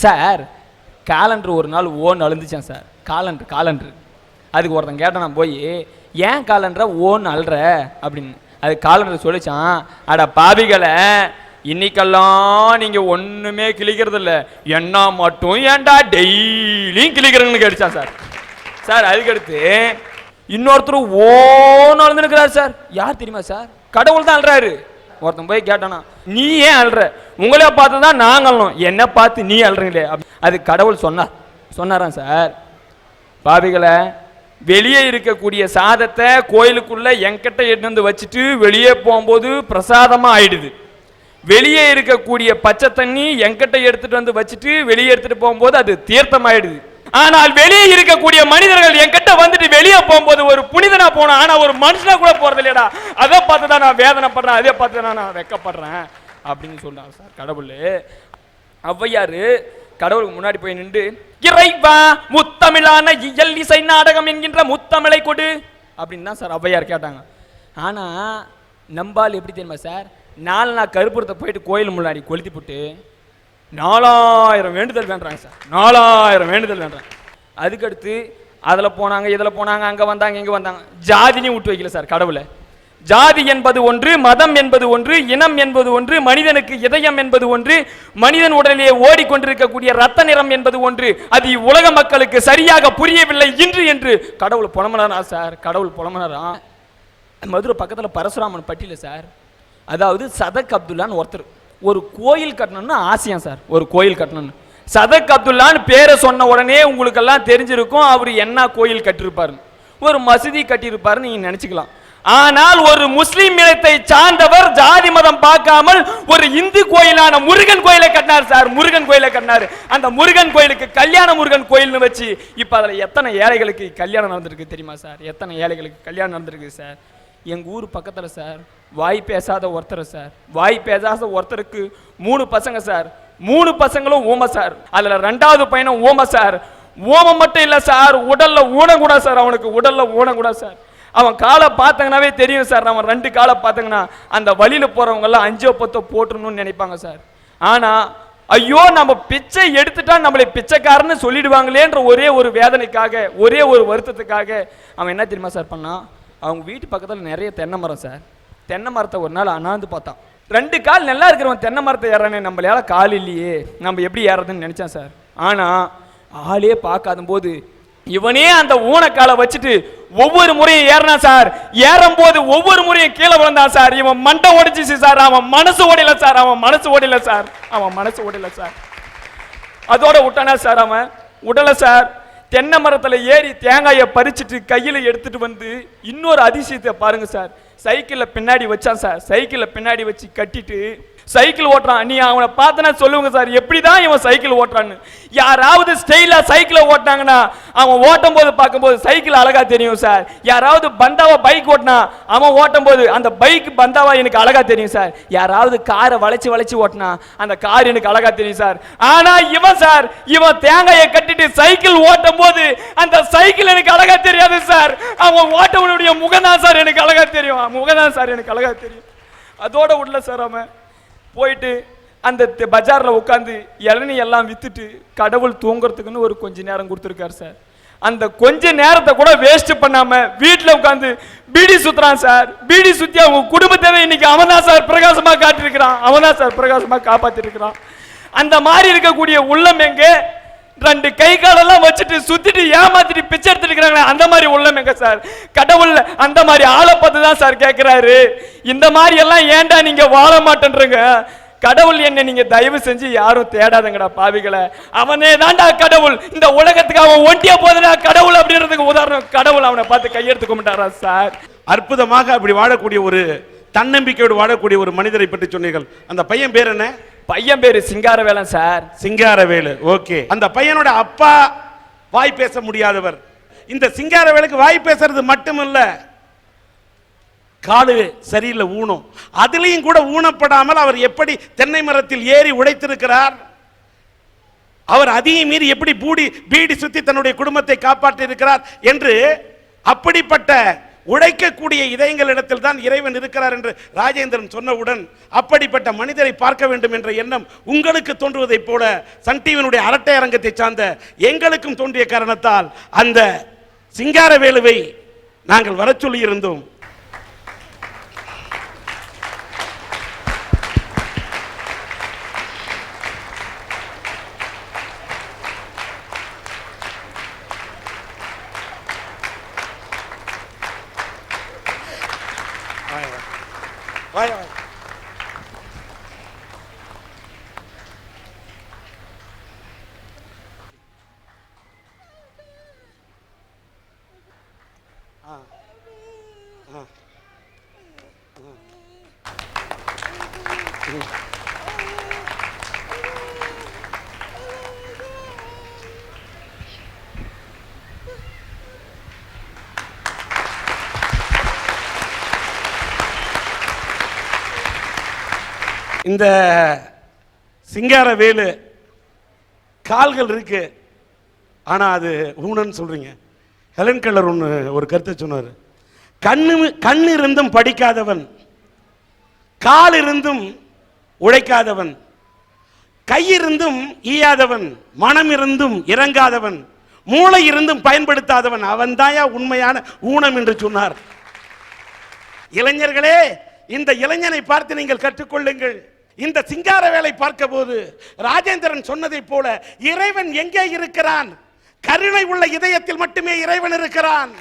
Sir calendar ஒரு நாள் ஓன்னு அழுந்துச்சேன் சார். காலண்டர் அதுக்கு ஒருத்தன் கேட்டான், நான் போய் ஏன் காலண்டரை ஓன்னு அழுற அப்படின்னு. அது காலண்டர் சொல்லிச்சான், அட பாவிகளை, இன்னைக்கெல்லாம் நீங்க ஒண்ணுமே கிளிக்கிறது இல்லை, என்ன மட்டும் ஏன்டா டெய்லியும் கிளிக்கிறங்கன்னு கேட்டுச்சான் சார். சார் அதுக்கடுத்து இன்னொருத்தர் ஓன்னு அழுந்துருக்கிறார் சார். யார் தெரியுமா சார்? கடவுள் தான் அழுறாரு. ஒருத்தன் போய் கேட்டானா, நீ ஏன் அழுற? உங்களே பார்த்து தான் நாங்கள் அழணும், என்ன பார்த்து நீ அழுறீங்களே. அது கடவுள் சொன்னாராம் சார், பாவிகளை, வெளியே இருக்கக்கூடிய சாதத்தை கோயிலுக்குள்ள என்கிட்ட எடுத்து வந்து வச்சுட்டு வெளியே போகும்போது பிரசாதமா ஆயிடுது. வெளியே இருக்கக்கூடிய பச்சை தண்ணி என்கிட்ட எடுத்துட்டு வந்து வச்சுட்டு வெளியே எடுத்துட்டு போகும்போது அது தீர்த்தம் ஆயிடுது. ஆனால் வெளியே இருக்கக்கூடிய மனிதர்கள் என்கிட்ட வந்துட்டு வெளியே போகும்போது ஒரு புனிதனா போனோம், ஆனா ஒரு மனுஷனா கூட போறது இல்லையடா. அதை பார்த்து தான் நான் வேதனைப்படுறேன், அதே பார்த்து தான் நான் வெக்கப்படுறேன் அப்படின்னு சொல்றாங்க சார் கடவுள். ஔவையாரு கடவுளுக்கு முன்னாடி போய் நின்று, இறைவா முத்தமிழான இயல் இசை நாடகம் என்கின்ற முத்தமிழை கொடு அப்படின்னு தான் சார் ஔவையார் கேட்டாங்க. ஆனா நம்பால் எப்படி தெரியுமா சார், 4 நாள் கருப்புறத்தை போயிட்டு கோயில் முன்னாடி கொளுத்தி போட்டு 4000 வேண்டுதல் வேண்டாங்க சார். 4000 வேண்டுதல் வேண்டாங்க. அதுக்கடுத்து அதில் போனாங்க, இதில் போனாங்க, அங்கே வந்தாங்க, இங்கே வந்தாங்க. ஜாதினையும் விட்டு வைக்கல சார் கடவுளை. ஜாதி என்பது ஒன்று, மதம் என்பது ஒன்று, இனம் என்பது ஒன்று, மனிதனுக்கு இதயம் என்பது ஒன்று, மனிதன் உடலிலே ஓடிக்கொண்டிருக்கக்கூடிய ரத்த நிறம் என்பது ஒன்று. அது உலக மக்களுக்கு சரியாக புரியவில்லை இன்று என்று கடவுள் புலம்புனாரா சார். கடவுள் புலம்புனாரா. மதுரை பக்கத்தில் பரசுராமன் பட்டியல சார், அதாவது சதக் அப்துல்லான்னு ஒருத்தர் ஒரு கோயில் கட்டணும்னு ஆசையா சார். ஒரு கோயில் கட்டணும்னு சதக் அப்துல்லான்னு பேரை சொன்ன உடனே உங்களுக்கு எல்லாம் தெரிஞ்சிருக்கும் அவர் என்ன கோயில் கட்டிருப்பாரு. ஒரு மசூதி கட்டியிருப்பாருன்னு நீங்க நினைச்சுக்கலாம். ஆனால் ஒரு முஸ்லிம் இனத்தை சார்ந்தவர் ஜாதி மதம் பார்க்காமல் ஒரு இந்து கோயிலான முருகன் கோயிலை கட்டினார் சார். முருகன் கோயிலை கட்டினார். அந்த முருகன் கோயிலுக்கு கல்யாண முருகன் கோயில்னு வச்சு இப்ப அதுல எத்தனை ஏழைகளுக்கு கல்யாணம் நடந்திருக்கு தெரியுமா சார்? எத்தனை ஏழைகளுக்கு கல்யாணம் நடந்திருக்கு சார். எங்க ஊர் பக்கத்துல சார் வாய் பேசாத ஒருத்தர் சார், வாய் பேசாத ஒருத்தருக்கு 3 பசங்க சார். 3 பசங்களும் ஊமை சார். அதுல 2வது பையனும் ஊமை சார். ஊமை மட்டும் இல்ல சார், உடல்ல ஊனம் கூட சார். அவனுக்கு உடல்ல ஊனம் கூட சார். அவன் காலை பார்த்தங்கனாவே தெரியும் சார். அவன் 2 காலை பார்த்தங்கன்னா அந்த வழியில போறவங்க எல்லாம் 5 10 போட்டுறணும்னு நினைப்பாங்க சார். ஆனா ஐயோ நம்ம பிச்சை எடுத்துட்டா நம்மளை பிச்சைக்காரன்னு சொல்லிடுவாங்களேன்ற ஒரே ஒரு வேதனைக்காக, ஒரே ஒரு வருத்தத்துக்காக அவன் என்ன தெரியுமா சார் பண்ணான்? அவங்க வீட்டு பக்கத்தில் நிறைய தென்னை மரம் சார். தென்னை மரத்தை ஒரு நாள் அண்ணாந்து பார்த்தான். 2 கால் நல்லா இருக்கிறவன் தென்னை மரத்தை ஏறானே, நம்மளால கால் இல்லையே, நம்ம எப்படி ஏறதுன்னு நினைச்சான் சார். ஆனா ஆளே பார்க்காத போது இவனே அந்த ஊனக்காலை வச்சுட்டு ஒவ்வொரு முறையும் ஏறினா சார். ஏறும் போது ஒவ்வொரு முறையும் கீழே விழுந்தான் சார். இவன் மண்டை ஓடிச்சு சார். அவன் மனசு ஓடல சார். அவன் மனசு ஓடல சார். அவன் மனசு ஓடல சார். அதோட விட்டானா சார். அவன் உடல சார். தென்னை மரத்துல ஏறி தேங்காயை பறிச்சுட்டு கையில எடுத்துட்டு வந்து இன்னொரு அதிசயத்தை பாருங்க சார். சைக்கிள்ல பின்னாடி வச்சான் சார். சைக்கிள்ல பின்னாடி வச்சு கட்டிட்டு சைக்கிள் ஓட்டுறான். நீ அவனை பார்த்தனா சொல்லுங்க சார், எப்படிதான் இவன் சைக்கிள் ஓட்டுறான்னு. யாராவது ஸ்டைலா சைக்கிளை ஓட்டினாங்கன்னா அவன் ஓட்டும் போது பார்க்கும்போது சைக்கிள் அழகா தெரியும் சார். யாராவது பந்தாவா பைக் ஓட்டினா அவன் ஓட்டும் போது அந்த பைக் பந்தாவா எனக்கு அழகா தெரியும் சார். யாராவது காரை வளைச்சு வளைச்சு ஓட்டினா அந்த கார் எனக்கு அழகா தெரியும் சார். ஆனா இவன் சார், இவன் தேங்காயை கட்டிட்டு சைக்கிள் ஓட்டும் போது அந்த சைக்கிள் எனக்கு அழகா தெரியாது சார். அவன் ஓட்டவனுடைய முகம் தான் சார் எனக்கு அழகா தெரியும். முகம் தான் சார் எனக்கு அழகா தெரியும். அதோட உள்ள சார் அவன் போயிட்டு அந்த பஜார்ல உட்காந்து இளநீ எல்லாம் வித்துட்டு கடவுள் தூங்குறதுக்குன்னு ஒரு கொஞ்ச நேரம் கொடுத்துருக்காரு சார். அந்த கொஞ்ச நேரத்தை கூட வேஸ்ட் பண்ணாம வீட்டுல உட்காந்து பீடி சுத்துறான் சார். பீடி சுத்தி அவங்க குடும்பத்தை இன்னைக்கு அவன் தான் சார் பிரகாசமா காட்டிருக்கிறான். அவன் தான் சார் பிரகாசமா காப்பாத்திருக்கிறான். அந்த மாதிரி இருக்கக்கூடிய உள்ளம் எங்க? 2 கை காலெல்லாம் வச்சுட்டு சுத்திட்டு ஏமாத்திட்டு பிச்சை எடுத்துட்டு இருக்கிறாங்க. அந்த மாதிரி உள்ளம் எங்க சார்? கடவுள் அந்த மாதிரி ஆளை பார்த்து தான் சார் கேட்கிறாரு, இந்த மாதிரி எல்லாம் ஏன்டா நீங்க வாழ மாட்டேன்றீங்க? கடவுள் என்ன நீங்க தயவு செஞ்சு யாரும் தேடாதங்கடா பாவிகளை. அவனே தான்டா கடவுள். இந்த உலகத்துக்கு அவன் ஒண்டியா போதுனா கடவுள் அப்படின்றதுக்கு உதாரணம். கடவுள் அவனை பார்த்து கையெடுத்து கும்பிட்டாரா சார்? அற்புதமாக அப்படி வாழக்கூடிய ஒரு தன்னம்பிக்கையோடு வாழக்கூடிய ஒரு மனிதரை பற்றி சொன்னீர்கள். அந்த பையன் பேர் என்ன? பையன் பேரு சிங்காரவேலன் சார். சிங்காரவேலு. ஓகே. அந்த பையனோட அப்பா வாய் பேச முடியாதவர். இந்த சிங்காரவேலுக்கு வாய் பேசுறது மட்டுமல்ல, காலு சரியில்லை, ஊனம். அதுலயும் கூட ஊனப்படாமல் அவர் எப்படி தென்னை மரத்தில் ஏறி உடைத்திருக்கிறார். அவர் அதையும் மீறி எப்படி பீடி சுத்தி தன்னுடைய குடும்பத்தை காப்பாற்றி இருக்கிறார் என்று அப்படிப்பட்ட உழைக்கக்கூடிய இதயங்களிடத்தில் தான் இறைவன் இருக்கிறார் என்று ராஜேந்திரன் சொன்னவுடன் அப்படிப்பட்ட மனிதரை பார்க்க வேண்டும் என்ற எண்ணம் உங்களுக்கு தோன்றுவதைப் போல சன் டிவியினுடைய அரட்டை அரங்கத்தை சார்ந்த எங்களுக்கும் தோன்றிய காரணத்தால் அந்த சிங்காரவேலுவை நாங்கள் வர சொல்லி இருந்தோம். இந்த சிங்காரவேலு கால்கள் இருக்கு, ஆனா அது ஊனன்னு சொல்றீங்க. ஹெலன் கெல்லர் ஒரு கருத்தை சொன்னார். கண்ணு இருந்தும் படிக்காதவன், கால் இருந்தும் உழைக்காதவன், கையிருந்தும் ஈயாதவன், மனம் இருந்தும் இறங்காதவன், மூளை இருந்தும் பயன்படுத்தாதவன், அவன் தாயா உண்மையான ஊனம் என்று சொன்னார். இளைஞர்களே, இந்த இளைஞனை பார்த்து நீங்கள் கற்றுக்கொள்ளுங்கள். இந்த சிங்காரவேலை பார்க்க போது ராஜேந்திரன் சொன்னதை போல இறைவன் எங்கே இருக்கிறான்? கருணை உள்ள இதயத்தில் மட்டுமே இறைவன் இருக்கிறான்.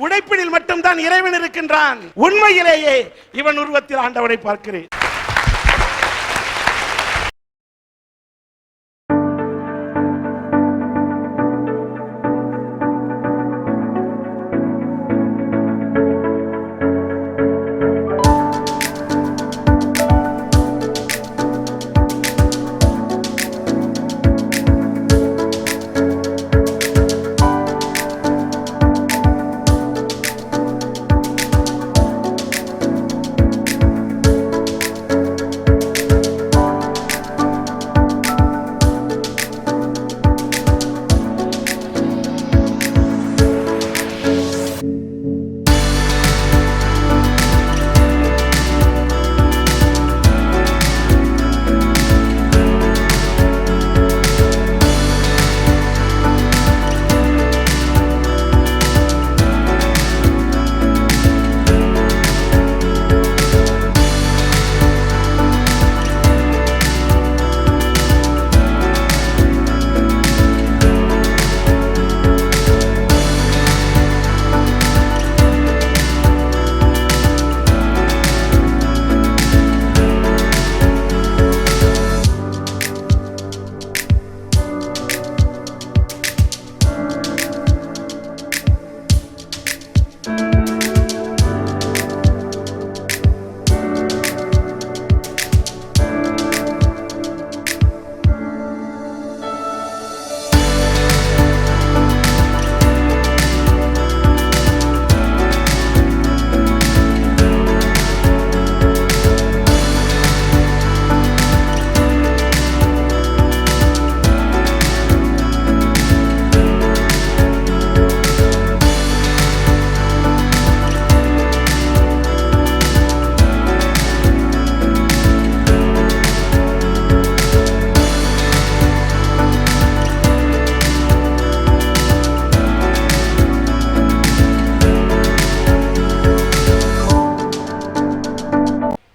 உழைப்பினில் மட்டும்தான் இறைவன் இருக்கின்றான். உண்மையிலேயே இவன் உருவத்தில் ஆண்டவனை பார்க்கிறேன்.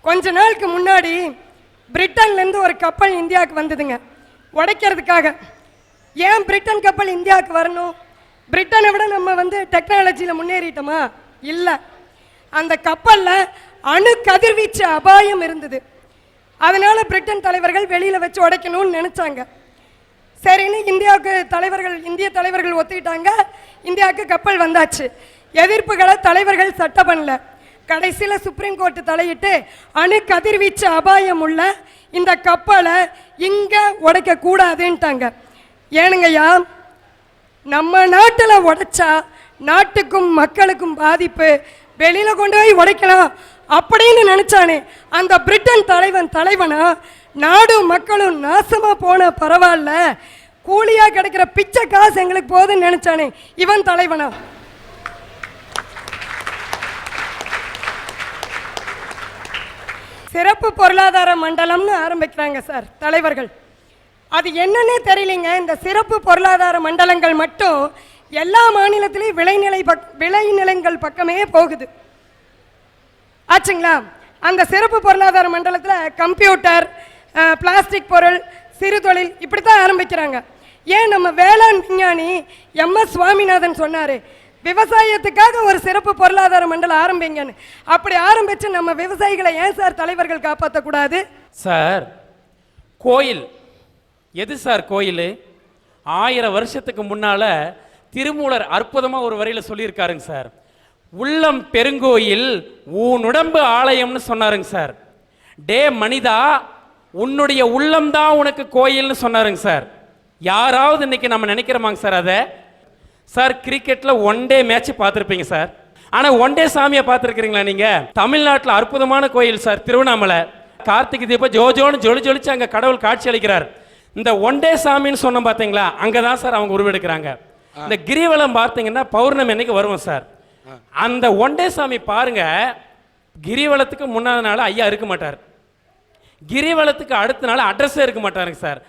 கொஞ்ச நாளுக்கு முன்னாடி பிரிட்டன்லேருந்து ஒரு கப்பல் இந்தியாவுக்கு வந்ததுங்க உடைக்கிறதுக்காக. ஏன் பிரிட்டன் கப்பல் இந்தியாவுக்கு வரணும்? பிரிட்டனை விட நம்ம டெக்னாலஜியில் முன்னேறிட்டோமா? இல்லை. அந்த கப்பலில் அணு கதிர்வீச்சு அபாயம் இருந்தது. அதனால் பிரிட்டன் தலைவர்கள் வெளியில் வச்சு உடைக்கணும்னு நினச்சாங்க. சரின்னு இந்திய தலைவர்கள் ஒத்துக்கிட்டாங்க. இந்தியாவுக்கு கப்பல் வந்தாச்சு. எதிர்ப்புகளை தலைவர்கள் சட்டம் பண்ணல. கடைசியில் சுப்ரீம் கோர்ட்டு தலையிட்டு அணு கதிர்வீச்சு அபாயம் உள்ள இந்த கப்பலை இங்கே உடைக்க கூடாதுன்ட்டாங்க. ஏனுங்கய்யா, நம்ம நாட்டில் உடைச்சா நாட்டுக்கும் மக்களுக்கும் பாதிப்பு, வெளியில் கொண்டு போய் உடைக்கலாம் அப்படின்னு நினச்சானே அந்த பிரிட்டன் தலைவனா நாடும் மக்களும் நாசமாக போன பரவாயில்ல, கூலியாக கிடைக்கிற பிச்சை காசு எங்களுக்கு போதுன்னு நினச்சானே இவன் தலைவனா? சிறப்பு பொருளாதார மண்டலம்னு ஆரம்பிக்கிறாங்க சார் தலைவர்கள். அது என்னன்னே தெரியலைங்க. இந்த சிறப்பு பொருளாதார மண்டலங்கள் மட்டும் எல்லா மாநிலத்திலையும் விளைநிலங்கள் பக்கமே போகுது ஆச்சுங்களா. அந்த சிறப்பு பொருளாதார மண்டலத்தில் கம்ப்யூட்டர், பிளாஸ்டிக் பொருள், சிறு தொழில் இப்படி தான் ஆரம்பிக்கிறாங்க. ஏன் நம்ம வேளாண் விஞ்ஞானி MS சுவாமிநாதன் சொன்னார், விவசாயத்துக்காக ஒரு சிறப்பு பொருளாதார மண்டலம் ஆரம்பிங்கன்னு. அப்படி ஆரம்பித்து நம்ம விவசாயிகளை ஏன் சார் தலைவர்கள் காப்பாற்றக்கூடாது? சார் கோயில் எது சார் கோயில்? 1000 வருஷத்துக்கு முன்னால திருமூலர் அற்புதமாக ஒரு வரியில் சொல்லியிருக்காருங்க சார். உள்ளம் பெருங்கோயில் உன்னுடம்பு ஆலயம்னு சொன்னாருங்க சார். டே மனிதா, உன்னுடைய உள்ளம் தான் உனக்கு கோயில்னு சொன்னாருங்க சார். யாராவது இன்னைக்கு நம்ம நினைக்கிறோமாங்க சார் அதை? சார் கிரிக்கெட்டில் 1 டே மேட்ச் பார்த்துருப்பீங்க சார். ஆனால் 1 டே சாமியை பார்த்துருக்கிறீங்களா நீங்கள்? தமிழ்நாட்டில் அற்புதமான கோயில் சார் திருவண்ணாமலை. கார்த்திகை தீபம் ஜோஜோன்னு ஜொலிச்சு அங்கே கடவுள் காட்சி அளிக்கிறார். இந்த 1 டே சாமின்னு சொன்னோம் பார்த்தீங்களா, அங்கே தான் சார் அவங்க உருவெடுக்கிறாங்க. இந்த கிரிவலம் பார்த்தீங்கன்னா பௌர்ணமி அன்னைக்கு வருவோம் சார். அந்த 1 டே சாமி பாருங்க, கிரிவலத்துக்கு முன்னாடி நாள் ஐயா இருக்க மாட்டார், கிரிவலத்துக்கு அடுத்த நாள் அட்ரஸே இருக்க மாட்டாருங்க சார்.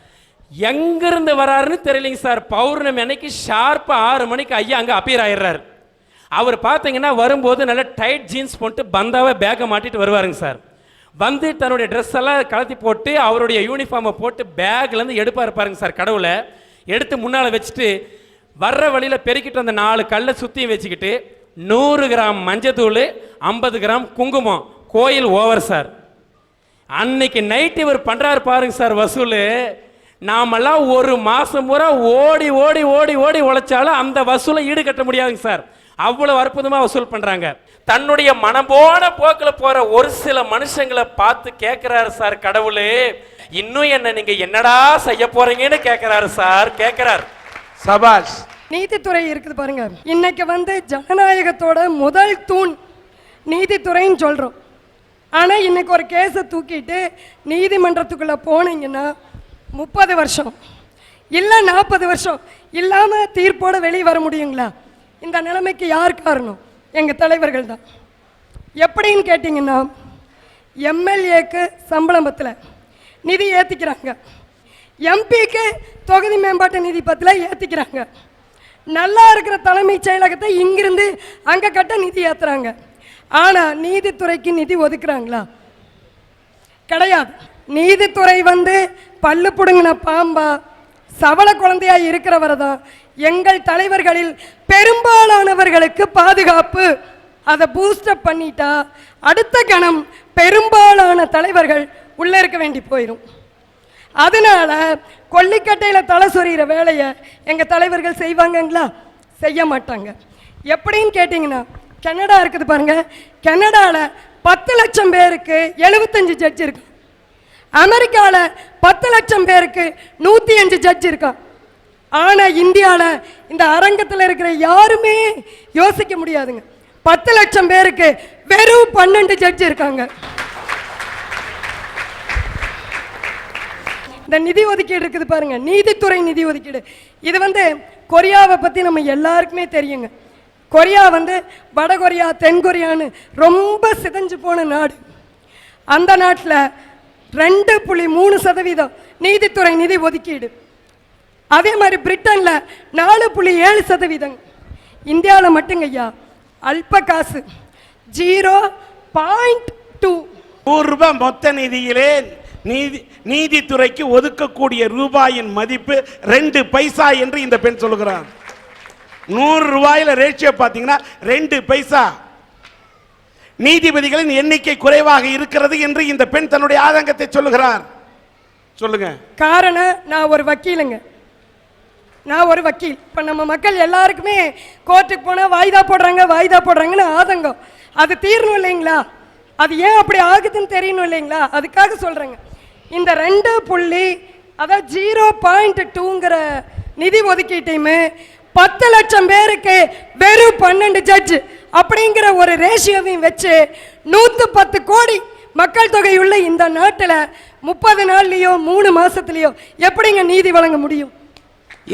எங்கிருந்து வராருன்னு தெரியலைங்க சார். பௌர்ணமி அன்னைக்கு ஷார்ப்பா 6 மணிக்கு ஐயா அங்கே அப்பியர் ஆயிடுறாரு. அவர் பார்த்தீங்கன்னா வரும்போது நல்ல டைட் ஜீன்ஸ் போட்டு பந்தாவை பேக்கை மாட்டிட்டு வருவாருங்க சார். வந்து தன்னுடைய ட்ரெஸ் எல்லாம் கலத்தி போட்டு அவருடைய யூனிஃபார்மை போட்டு பேக்லேருந்து எடுப்பார் பாருங்க சார். கடவுளை எடுத்து முன்னால் வச்சுட்டு வர்ற வழியில் பெருக்கிட்டு அந்த 4 கல்லை சுற்றியும் வச்சுக்கிட்டு 100 கிராம் மஞ்சத்தூள், 50 கிராம் குங்குமம், கோயில் ஓவர் சார். அன்னைக்கு நைட்டு இவர் பண்ணுறாரு பாருங்க சார் வசூல். நாமெல்லாம் ஒரு மாதம் பூரா ஓடி ஓடி ஓடி ஓடி உழைச்சாலும் அந்த வசூலை ஈடு கட்ட முடியாதுங்க சார். அவ்வளவு அற்புதமாக வசூல் பண்ணுறாங்க. தன்னுடைய மனம்போன போக்கில் போகிற ஒரு சில மனுஷங்களை பார்த்து கேட்குறாரு சார் கடவுள், இன்னும் என்ன நீங்கள் என்னடா செய்ய போறீங்கன்னு கேட்குறாரு சார். கேட்குறாரு. சபாஷ். நீதித்துறை இருக்குது பாருங்க. இன்னைக்கு வந்து ஜனநாயகத்தோட முதல் தூண் நீதித்துறைன்னு சொல்கிறோம். ஆனால் இன்னைக்கு ஒரு கேஸை தூக்கிட்டு நீதிமன்றத்துக்குள்ளே போனீங்கன்னா 30 வருஷம் இல்லை 40 வருஷம் இல்லாமல் தீர்ப்போட வெளியே வர முடியுங்களா? இந்த நிலைமைக்கு யார் காரணம்? எங்கள் தலைவர்கள் தான். எப்படின்னு கேட்டிங்கன்னா, எம்எல்ஏக்கு சம்பளத்தில் நிதி ஏற்றிக்கிறாங்க, எம்பிக்கு தொகுதி மேம்பாட்டு நிதி பத்தில் ஏற்றிக்கிறாங்க, நல்லா இருக்கிற தலைமைச் செயலகத்தை இங்கிருந்து அங்கே கட்ட நிதி ஏற்றுறாங்க. ஆனால் நீதித்துறைக்கு நிதி ஒதுக்குறாங்களா? கிடையாது. நீதித்துறை வந்து பல்லு புடுங்கின பாம்பா சவள குழந்தையா இருக்கிறவரை தான் எங்கள் தலைவர்களில் பெரும்பாலானவர்களுக்கு பாதுகாப்பு. அதை பூஸ்டப் பண்ணிட்டா அடுத்த கணம் பெரும்பாலான தலைவர்கள் உள்ளே இருக்க வேண்டி போயிடும். அதனால கொல்லிக்கட்டையில் தலை சொறிகிற வேலையை எங்கள் தலைவர்கள் செய்வாங்கங்களா? செய்ய மாட்டாங்க. எப்படின்னு கேட்டிங்கன்னா, கனடா இருக்குது பாருங்க. கனடாவில் 10 லட்சம் பேருக்கு 75 ஜட்ஜ் இருக்கு. அமெரிக்காவில் 10 லட்சம் பேருக்கு 105 ஜட்ஜ் இருக்கா. ஆனால் இந்தியாவில் இந்த அரங்கத்தில் இருக்கிற யாருமே யோசிக்க முடியாதுங்க. 10 லட்சம் பேருக்கு வெறும் 12 ஜட்ஜ் இருக்காங்க. இந்த நிதி ஒதுக்கீடு இருக்குது பாருங்க, நீதித்துறை நிதி ஒதுக்கீடு. இது வந்து கொரியாவை பற்றி நம்ம எல்லாருக்குமே தெரியுங்க. கொரியா வந்து வட கொரியா தென் கொரியான்னு ரொம்ப சிதைஞ்சு போன நாடு. அந்த நாட்டில் 2.3% நீதித்துறை நிதி ஒதுக்கீடு. அதே மாதிரி பிரிட்டனில் 4.7%. இந்தியாவில் மட்டுங்க ஐயா அல்ப காசு 0.2. 100 ரூபாய் மொத்த நிதியிலே நீதித்துறைக்கு ஒதுக்கக்கூடிய ரூபாயின் மதிப்பு 2 பைசா என்று இந்த பெண் சொல்லுகிறார். 100 ரூபாயில ரேஷியோ பார்த்தீங்கன்னா 2 பைசா. நீதிபதிகளின் எண்ணிக்கை குறைவாக இருக்கிறது என்று இந்த பெண் தன்னுடைய ஆதங்கத்தை சொல்லுகிறார். சொல்லுங்க. காரணம், நான் ஒரு வக்கீலுங்க. இப்போ நம்ம மக்கள் எல்லாருக்குமே கோர்ட்டுக்கு போனால் வாய்தா போடுறாங்கன்னு ஆதங்கம். அது தீரணும் இல்லைங்களா? அது ஏன் அப்படி ஆகுதுன்னு தெரியணும் இல்லைங்களா? அதுக்காக சொல்கிறேங்க. இந்த 0.2ங்கிற நிதி ஒதுக்கீட்டையுமே 10 லட்சம் பேருக்கு வெறும் 12 ஜட்ஜ் அப்படிங்கிற ஒரு ரேஷியோவையும் வச்சு 110 கோடி மக்கள் தொகை உள்ள இந்த நாட்டில் 30 நாள்லையோ 3 மாசத்துலையோ எப்படிங்க நீதி வழங்க முடியும்?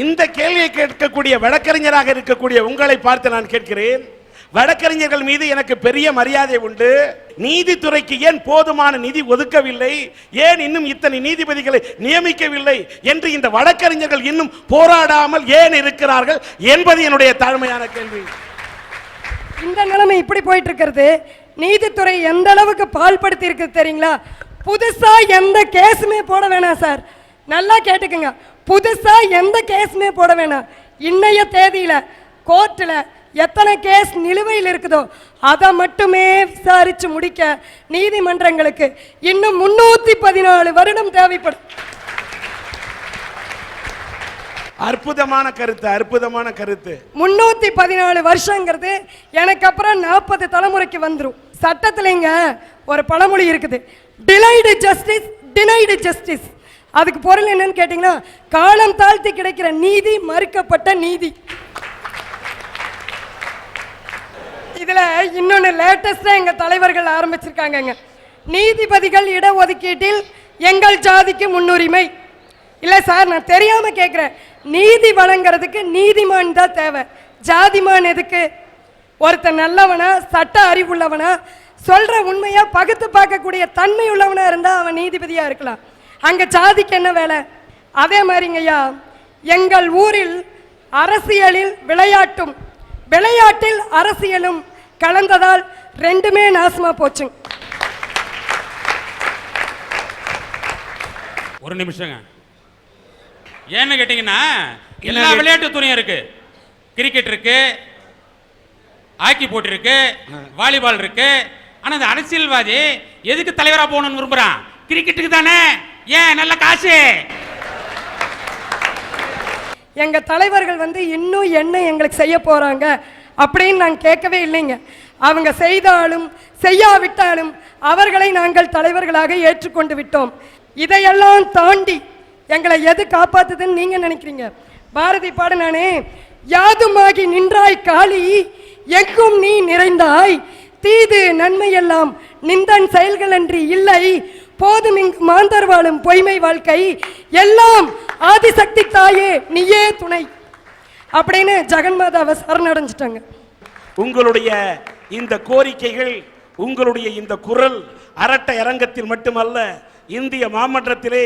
இந்த கேள்வியை கேட்கக்கூடிய வழக்கறிஞராக இருக்கக்கூடிய உங்களை பார்த்து நான் கேட்கிறேன், வழக்கறிஞர்கள் மீது எனக்கு பெரிய மரியாதை உண்டு. நீதித்துறைக்கு ஏன் போதுமான நிதி ஒதுக்கவில்லை, ஏன் இன்னும் இத்தனை நீதிபதிகளை நியமிக்கவில்லை என்று இந்த வழக்கறிஞர்கள் இன்னும் போராடாமல் ஏன் இருக்கிறார்கள் என்பது என்னுடைய தாழ்மையான கேள்வி. இந்த நிலைமை இப்படி போயிட்டு இருக்கிறது. நீதித்துறை எந்த அளவுக்கு பால்படுத்தி இருக்கு தெரியுங்களா? புதுசா எந்த கேஸுமே போட வேணாம் சார், நல்லா கேட்டுக்குங்க. புதுசா எந்த கேஸுமே போட வேணாம். இன்னைய தேதியில கோர்ட்ல எத்தனை கேஸ் நிலுவையில் இருக்குதோ அதை மட்டுமே விசாரிச்சு முடிக்க நீதிமன்றங்களுக்கு இன்னும் 314 வருடம் தேவைப்படும். அற்புதமான கருத்து, அற்புதமான கருத்து. 314 வருஷங்கிறது எனக்கு அப்புறம் 40 தலைமுறைக்கு வந்துடும். சட்டத்திலேங்க ஒரு பழமொழி இருக்குது, டிலைடு ஜஸ்டிஸ் டினைடு ஜஸ்டிஸ். அதுக்கு பொருள் என்னன்னு கேட்டீங்கன்னா, காலம் தாழ்த்தி கிடைக்கிற நீதி மறுக்கப்பட்ட நீதி. இதுல இன்னொன்னு லேட்டஸ்டா எங்க தலைவர்கள் ஆரம்பிச்சிருக்காங்க, நீதிபதிகள் இடஒதுக்கீட்டில் எங்கள் ஜாதிக்கு முன்னுரிமை. இல்ல சார், நான் தெரியாம கேட்கிறேன், நீதி வழங்குறதுக்கு நீதிமான் தான் தேவை, ஜாதிமான் எதுக்கு? ஒருத்தன் நல்லவனா, சட்ட அறிவுள்ளவனா, சொல்ற உண்மையா பகுத்து பார்க்கக்கூடிய தன்மை உள்ளவனா இருந்தா அவன் நீதிபதியா இருக்கலாம். அங்க ஜாதிக்கு என்ன வேலை? அதே மாதிரிங்கய்யா, எங்கள் ஊரில் அரசியலில் விளையாட்டும் விளையாட்டில் அரசியலும் கலந்ததால் ரெண்டுமே நாசமா போச்சுங்க. ஒரு நிமிஷங்க, ஏன்னு கேட்டீங்கன்னா எல்லா விளையாட்டு துறையும் இருக்கு. கிரிக்கெட் இருக்கு, ஹாக்கி போட்டி இருக்கு, வாலிபால் இருக்கு. ஆனா இந்த அரசியல்வாதி எதுக்கு தலைவரா போகணும்னு விரும்புறான்? கிரிக்கெட்டுக்கு தானே. ஏன்? நல்ல காசு. எங்க தலைவர்கள் இன்னும் என்ன எங்களுக்கு செய்ய போறாங்க அப்படின்னு நான் கேட்கவே இல்லைங்க. அவங்க செய்தாலும் செய்யாவிட்டாலும் அவர்களை நாங்கள் தலைவர்களாக ஏற்றுக்கொண்டு விட்டோம். இதையெல்லாம் தாண்டி எங்களை எது காப்பாத்துதுன்னு நீங்க நினைக்கிறீங்க? பாரதி பாடினானே, யாதுமாகி நின்றாய் காளி எங்கும் நீ நிறைந்தாய், தீது நன்மையெல்லாம் நிந்தன் செயல்கள் அன்றி இல்லை, போதும் இங்கு மாந்தர் வாழும் பொய்மை வாழ்க்கை, எல்லாம் ஆதிசக்தி தாயே நீயே துணை அப்படின்னு ஜெகன்மாதாவை சரணடைஞ்சிட்டாங்க. உங்களுடைய இந்த கோரிக்கைகள், உங்களுடைய இந்த குரல் அரட்ட அரங்கத்தில் மட்டுமல்ல, இந்திய மாமன்றத்திலே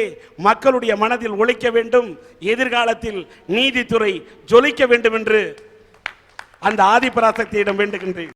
மக்களுடைய மனதில் ஒலிக்க வேண்டும். எதிர்காலத்தில் நீதித்துறை ஜொலிக்க வேண்டும் என்று அந்த ஆதிபராசக்தியிடம் வேண்டுகின்றேன்.